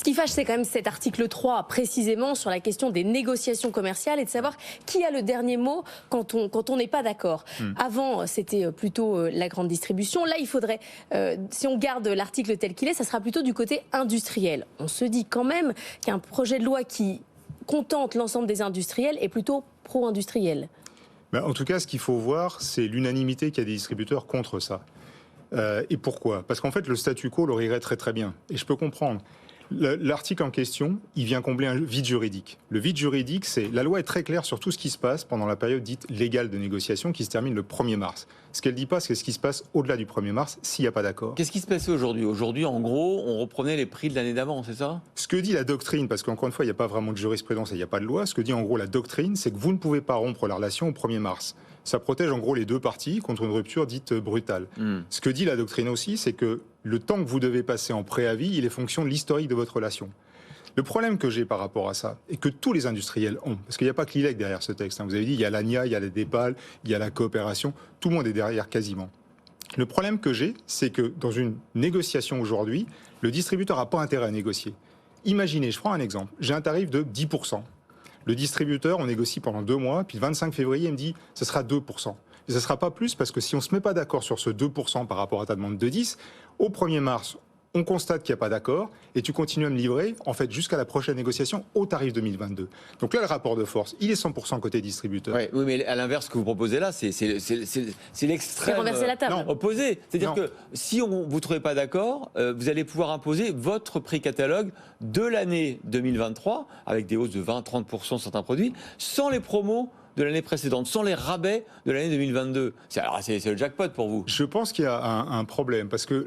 qui fâche, c'est quand même cet article 3, précisément sur la question des négociations commerciales et de savoir qui a le dernier mot quand on n'est pas d'accord. Avant, c'était plutôt la grande distribution. Là, il faudrait, si on garde l'article tel qu'il est, ça sera plutôt du côté industriel. On se dit quand même qu'un projet de loi qui contente l'ensemble des industriels est plutôt pro-industriel. En tout cas, ce qu'il faut voir, c'est l'unanimité qu'il y a des distributeurs contre ça. Et pourquoi? Parce qu'en fait, le statu quo leur irait très très bien. Et je peux comprendre. L'article en question, il vient combler un vide juridique. Le vide juridique, c'est la loi est très claire sur tout ce qui se passe pendant la période dite légale de négociation qui se termine le 1er mars. Ce qu'elle ne dit pas, c'est ce qui se passe au-delà du 1er mars s'il n'y a pas d'accord. Qu'est-ce qui se passait aujourd'hui? Aujourd'hui, en gros, on reprenait les prix de l'année d'avant, c'est ça? Ce que dit la doctrine, parce qu'encore une fois, il n'y a pas vraiment de jurisprudence et il n'y a pas de loi, ce que dit en gros la doctrine, c'est que vous ne pouvez pas rompre la relation au 1er mars. Ça protège en gros les deux parties contre une rupture dite brutale. Ce que dit la doctrine aussi, c'est que le temps que vous devez passer en préavis, il est fonction de l'historique de votre relation. Le problème que j'ai par rapport à ça, et que tous les industriels ont, parce qu'il n'y a pas que l'ILEC derrière ce texte, vous avez dit, il y a l'ANIA, il y a la DEPAL, il y a la coopération, tout le monde est derrière quasiment. Le problème que j'ai, c'est que dans une négociation aujourd'hui, le distributeur n'a pas intérêt à négocier. Imaginez, je prends un exemple, j'ai un tarif de 10%. Le distributeur, on négocie pendant 2 mois, puis le 25 février, il me dit, ce sera 2%. Et ça ne sera pas plus, parce que si on ne se met pas d'accord sur ce 2% par rapport à ta demande de 10, au 1er mars, on constate qu'il n'y a pas d'accord, et tu continues à me livrer, en fait, jusqu'à la prochaine négociation au tarif 2022. Donc là, le rapport de force, il est 100% côté distributeur. Oui, mais à l'inverse, ce que vous proposez là, c'est l'extrême opposé. C'est-à-dire que si vous ne trouvez pas d'accord, vous allez pouvoir imposer votre prix catalogue de l'année 2023, avec des hausses de 20-30% sur certains produits, sans les promos de l'année précédente, sans les rabais de l'année 2022. C'est le jackpot pour vous. Je pense qu'il y a un problème, parce que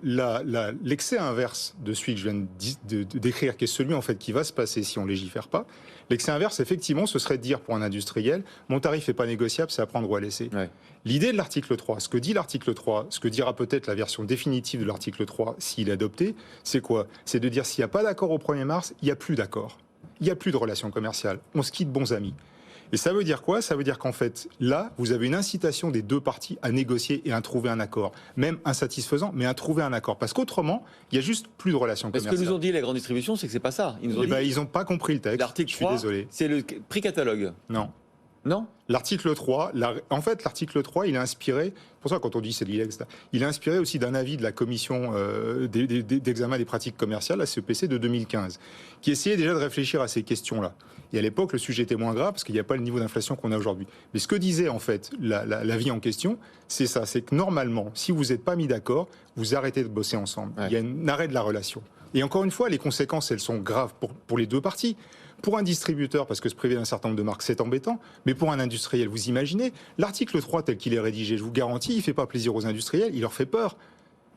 l'excès inverse de celui que je viens de décrire, qui est celui en fait qui va se passer si on ne légifère pas, l'excès inverse, effectivement, ce serait de dire pour un industriel, mon tarif n'est pas négociable, c'est à prendre ou à laisser. Ouais. L'idée de l'article 3, ce que dit l'article 3, ce que dira peut-être la version définitive de l'article 3, s'il est adopté, c'est quoi? C'est de dire s'il n'y a pas d'accord au 1er mars, il n'y a plus d'accord. Il n'y a plus de relations commerciales. On se quitte bons amis. Et ça veut dire quoi? Ça veut dire qu'en fait, là, vous avez une incitation des deux parties à négocier et à trouver un accord. Même insatisfaisant, mais à trouver un accord. Parce qu'autrement, il n'y a juste plus de relations commerciales. Ce que nous ont dit les grandes distributions, c'est que c'est pas ça. Ils n'ont pas compris le texte. L'article 3, je suis désolé. C'est le prix catalogue. Non. Non. L'article 3, en fait, l'article 3, il est inspiré, pour ça quand on dit c'est l'ILEC, il est inspiré aussi d'un avis de la commission d'examen des pratiques commerciales, la CEPC de 2015, qui essayait déjà de réfléchir à ces questions-là. Et à l'époque, le sujet était moins grave parce qu'il n'y a pas le niveau d'inflation qu'on a aujourd'hui. Mais ce que disait en fait l'avis en question, c'est ça, c'est que normalement, si vous n'êtes pas mis d'accord, vous arrêtez de bosser ensemble. Ouais. Il y a un arrêt de la relation. Et encore une fois, les conséquences, elles sont graves pour les deux parties. Pour un distributeur, parce que se priver d'un certain nombre de marques, c'est embêtant, mais pour un industriel, vous imaginez, l'article 3 tel qu'il est rédigé, je vous garantis, il ne fait pas plaisir aux industriels, il leur fait peur.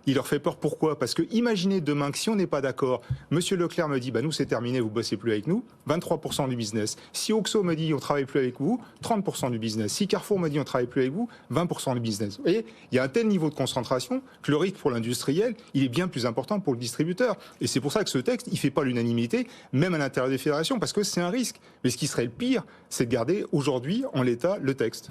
Il leur fait peur, pourquoi? Parce que imaginez demain que si on n'est pas d'accord, Monsieur Leclerc me dit, bah nous c'est terminé, vous bossez plus avec nous, 23% du business. Si Oxo me dit, on travaille plus avec vous, 30% du business. Si Carrefour me dit, on travaille plus avec vous, 20% du business. Vous voyez, il y a un tel niveau de concentration que le risque pour l'industriel, il est bien plus important pour le distributeur. Et c'est pour ça que ce texte, il fait pas l'unanimité, même à l'intérieur des fédérations, parce que c'est un risque. Mais ce qui serait le pire, c'est de garder aujourd'hui, en l'état, le texte.